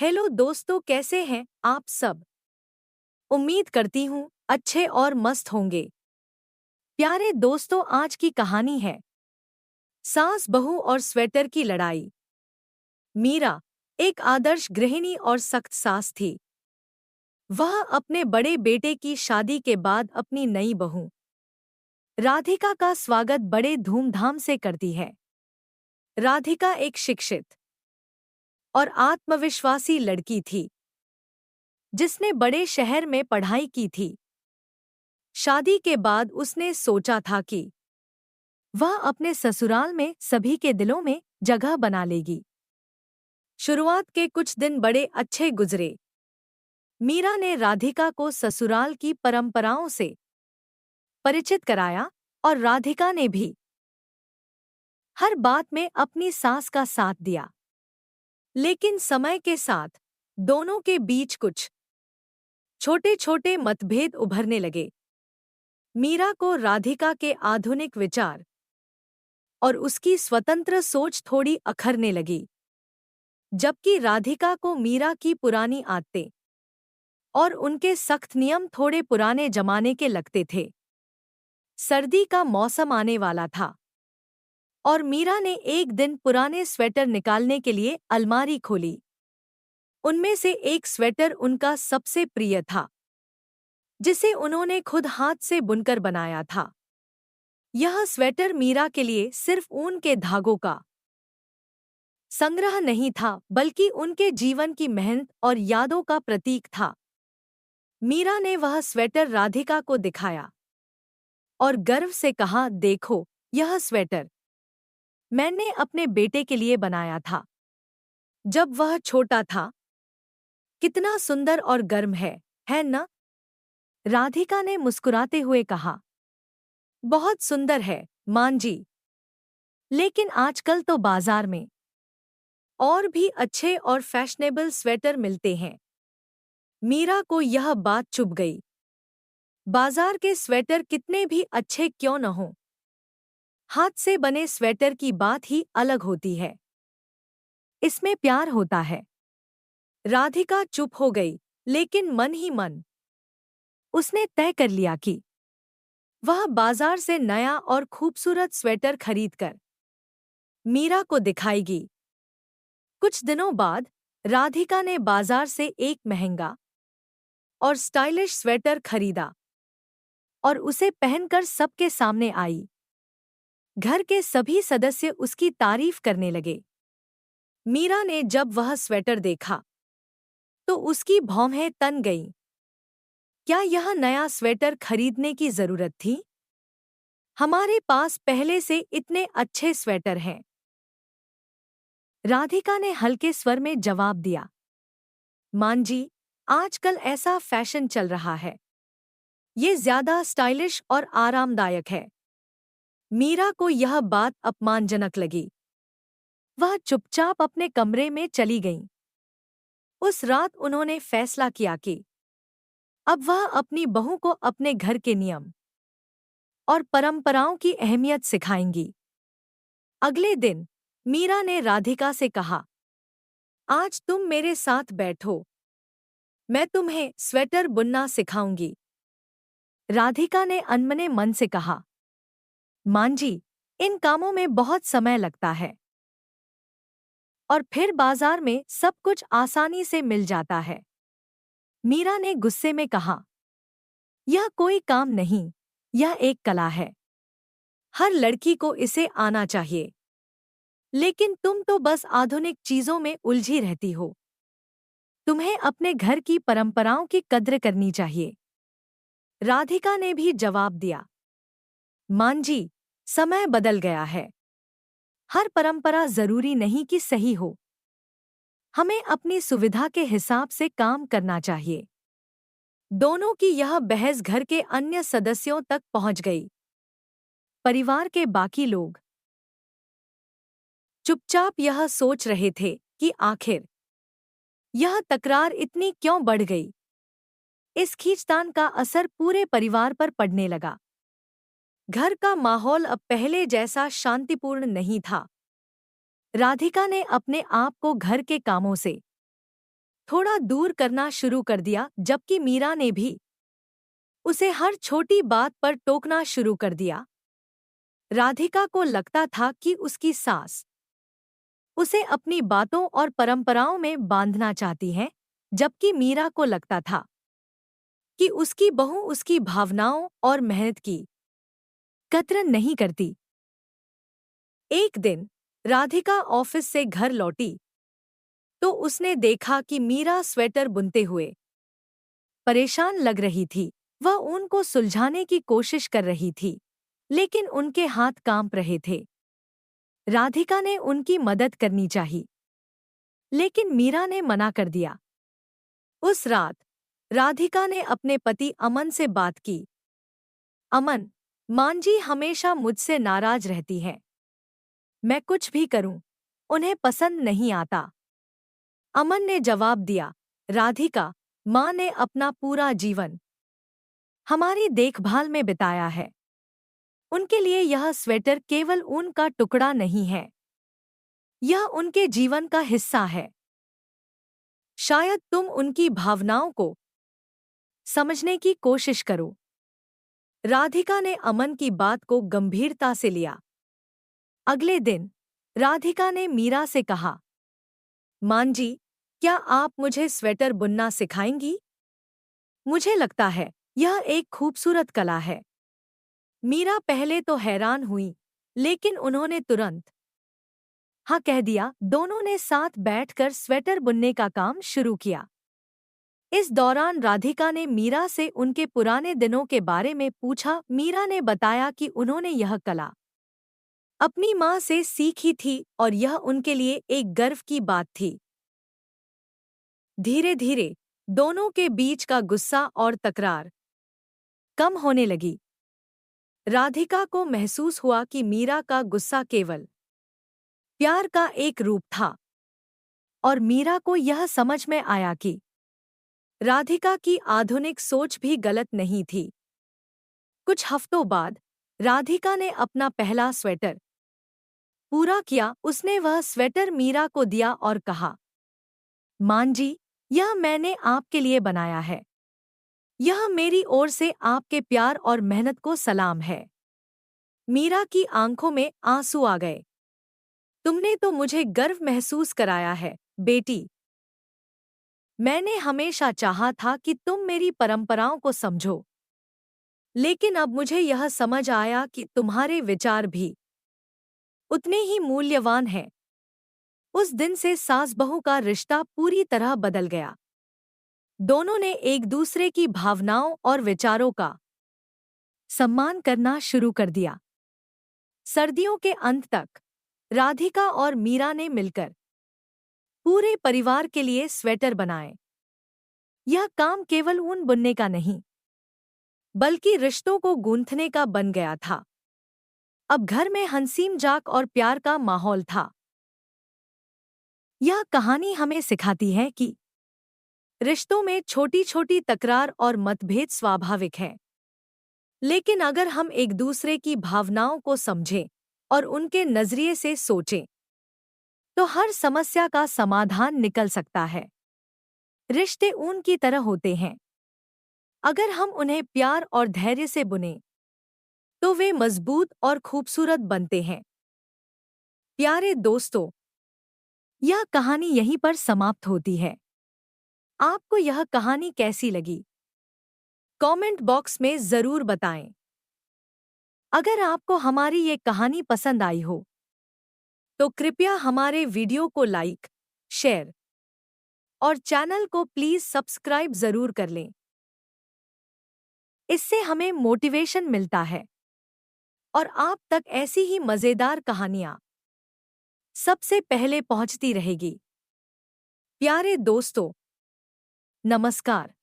Hello दोस्तों, कैसे हैं आप सब। उम्मीद करती हूँ अच्छे और मस्त होंगे। प्यारे दोस्तों, आज की कहानी है सास बहू और स्वेटर की लड़ाई। मीरा एक आदर्श गृहिणी और सख्त सास थी। वह अपने बड़े बेटे की शादी के बाद अपनी नई बहू राधिका का स्वागत बड़े धूमधाम से करती है। राधिका एक शिक्षित और आत्मविश्वासी लड़की थी जिसने बड़े शहर में पढ़ाई की थी। शादी के बाद उसने सोचा था कि वह अपने ससुराल में सभी के दिलों में जगह बना लेगी। शुरुआत के कुछ दिन बड़े अच्छे गुजरे। मीरा ने राधिका को ससुराल की परंपराओं से परिचित कराया और राधिका ने भी हर बात में अपनी सास का साथ दिया। लेकिन समय के साथ दोनों के बीच कुछ छोटे छोटे मतभेद उभरने लगे। मीरा को राधिका के आधुनिक विचार और उसकी स्वतंत्र सोच थोड़ी अखरने लगी, जबकि राधिका को मीरा की पुरानी आदतें और उनके सख्त नियम थोड़े पुराने जमाने के लगते थे। सर्दी का मौसम आने वाला था और मीरा ने एक दिन पुराने स्वेटर निकालने के लिए अलमारी खोली। उनमें से एक स्वेटर उनका सबसे प्रिय था, जिसे उन्होंने खुद हाथ से बुनकर बनाया था। यह स्वेटर मीरा के लिए सिर्फ ऊन के धागों का संग्रह नहीं था, बल्कि उनके जीवन की मेहनत और यादों का प्रतीक था। मीरा ने वह स्वेटर राधिका को दिखाया और गर्व से कहा, देखो, यह स्वेटर मैंने अपने बेटे के लिए बनाया था जब वह छोटा था। कितना सुंदर और गर्म है ना? राधिका ने मुस्कुराते हुए कहा, बहुत सुंदर है मां जी, लेकिन आजकल तो बाजार में और भी अच्छे और फैशनेबल स्वेटर मिलते हैं। मीरा को यह बात चुभ गई। बाजार के स्वेटर कितने भी अच्छे क्यों न हों, हाथ से बने स्वेटर की बात ही अलग होती है। इसमें प्यार होता है। राधिका चुप हो गई, लेकिन मन ही मन उसने तय कर लिया कि वह बाजार से नया और खूबसूरत स्वेटर खरीदकर मीरा को दिखाएगी। कुछ दिनों बाद राधिका ने बाजार से एक महंगा और स्टाइलिश स्वेटर खरीदा और उसे पहनकर सबके सामने आई। घर के सभी सदस्य उसकी तारीफ करने लगे। मीरा ने जब वह स्वेटर देखा तो उसकी भौहें तन गईं। क्या यह नया स्वेटर खरीदने की जरूरत थी? हमारे पास पहले से इतने अच्छे स्वेटर हैं। राधिका ने हल्के स्वर में जवाब दिया, मां जी, आजकल ऐसा फैशन चल रहा है। ये ज्यादा स्टाइलिश और आरामदायक है। मीरा को यह बात अपमानजनक लगी। वह चुपचाप अपने कमरे में चली गईं। उस रात उन्होंने फैसला किया कि अब वह अपनी बहू को अपने घर के नियम और परंपराओं की अहमियत सिखाएंगी। अगले दिन मीरा ने राधिका से कहा, आज तुम मेरे साथ बैठो, मैं तुम्हें स्वेटर बुनना सिखाऊंगी। राधिका ने अनमने मन से कहा, मां जी, इन कामों में बहुत समय लगता है और फिर बाजार में सब कुछ आसानी से मिल जाता है। मीरा ने गुस्से में कहा, यह कोई काम नहीं, यह एक कला है। हर लड़की को इसे आना चाहिए। लेकिन तुम तो बस आधुनिक चीजों में उलझी रहती हो। तुम्हें अपने घर की परंपराओं की कद्र करनी चाहिए। राधिका ने भी जवाब दिया, मां जी, समय बदल गया है। हर परंपरा जरूरी नहीं कि सही हो। हमें अपनी सुविधा के हिसाब से काम करना चाहिए। दोनों की यह बहस घर के अन्य सदस्यों तक पहुंच गई। परिवार के बाकी लोग चुपचाप यह सोच रहे थे कि आखिर यह तकरार इतनी क्यों बढ़ गई। इस खींचतान का असर पूरे परिवार पर पड़ने लगा। घर का माहौल अब पहले जैसा शांतिपूर्ण नहीं था। राधिका ने अपने आप को घर के कामों से थोड़ा दूर करना शुरू कर दिया, जबकि मीरा ने भी उसे हर छोटी बात पर टोकना शुरू कर दिया। राधिका को लगता था कि उसकी सास उसे अपनी बातों और परंपराओं में बांधना चाहती है, जबकि मीरा को लगता था कि उसकी बहू उसकी भावनाओं और मेहनत की कद्र नहीं करती। एक दिन राधिका ऑफिस से घर लौटी तो उसने देखा कि मीरा स्वेटर बुनते हुए परेशान लग रही थी। वह ऊन को सुलझाने की कोशिश कर रही थी, लेकिन उनके हाथ कांप रहे थे। राधिका ने उनकी मदद करनी चाहिए, लेकिन मीरा ने मना कर दिया। उस रात राधिका ने अपने पति अमन से बात की। अमन, मांजी हमेशा मुझसे नाराज रहती है। मैं कुछ भी करूं, उन्हें पसंद नहीं आता। अमन ने जवाब दिया, राधिका, मां ने अपना पूरा जीवन हमारी देखभाल में बिताया है। उनके लिए यह स्वेटर केवल ऊन का टुकड़ा नहीं है, यह उनके जीवन का हिस्सा है। शायद तुम उनकी भावनाओं को समझने की कोशिश करो। राधिका ने अमन की बात को गंभीरता से लिया। अगले दिन राधिका ने मीरा से कहा, मांजी, क्या आप मुझे स्वेटर बुनना सिखाएंगी? मुझे लगता है यह एक खूबसूरत कला है। मीरा पहले तो हैरान हुई, लेकिन उन्होंने तुरंत हाँ कह दिया। दोनों ने साथ बैठकर स्वेटर बुनने का काम शुरू किया। इस दौरान राधिका ने मीरा से उनके पुराने दिनों के बारे में पूछा। मीरा ने बताया कि उन्होंने यह कला अपनी मां से सीखी थी और यह उनके लिए एक गर्व की बात थी। धीरे धीरे दोनों के बीच का गुस्सा और तकरार कम होने लगी। राधिका को महसूस हुआ कि मीरा का गुस्सा केवल प्यार का एक रूप था, और मीरा को यह समझ में आया कि राधिका की आधुनिक सोच भी गलत नहीं थी। कुछ हफ्तों बाद राधिका ने अपना पहला स्वेटर पूरा किया। उसने वह स्वेटर मीरा को दिया और कहा, मांजी, यह मैंने आपके लिए बनाया है। यह मेरी ओर से आपके प्यार और मेहनत को सलाम है। मीरा की आंखों में आंसू आ गए। तुमने तो मुझे गर्व महसूस कराया है, बेटी। मैंने हमेशा चाहा था कि तुम मेरी परंपराओं को समझो, लेकिन अब मुझे यह समझ आया कि तुम्हारे विचार भी उतने ही मूल्यवान हैं। उस दिन से सास बहू का रिश्ता पूरी तरह बदल गया। दोनों ने एक दूसरे की भावनाओं और विचारों का सम्मान करना शुरू कर दिया। सर्दियों के अंत तक राधिका और मीरा ने मिलकर पूरे परिवार के लिए स्वेटर बनाए। यह काम केवल ऊन बुनने का नहीं, बल्कि रिश्तों को गूंथने का बन गया था। अब घर में हंसी मजाक और प्यार का माहौल था। यह कहानी हमें सिखाती है कि रिश्तों में छोटी छोटी तकरार और मतभेद स्वाभाविक है, लेकिन अगर हम एक दूसरे की भावनाओं को समझें और उनके नजरिए से सोचें, तो हर समस्या का समाधान निकल सकता है। रिश्ते ऊन की तरह होते हैं। अगर हम उन्हें प्यार और धैर्य से बुनें, तो वे मजबूत और खूबसूरत बनते हैं। प्यारे दोस्तों, यह कहानी यहीं पर समाप्त होती है। आपको यह कहानी कैसी लगी? कमेंट बॉक्स में जरूर बताएं। अगर आपको हमारी ये कहानी पसंद आई हो, तो कृपया हमारे वीडियो को लाइक, शेयर और चैनल को प्लीज सब्सक्राइब जरूर कर लें। इससे हमें मोटिवेशन मिलता है और आप तक ऐसी ही मजेदार कहानियां सबसे पहले पहुंचती रहेगी। प्यारे दोस्तों, नमस्कार।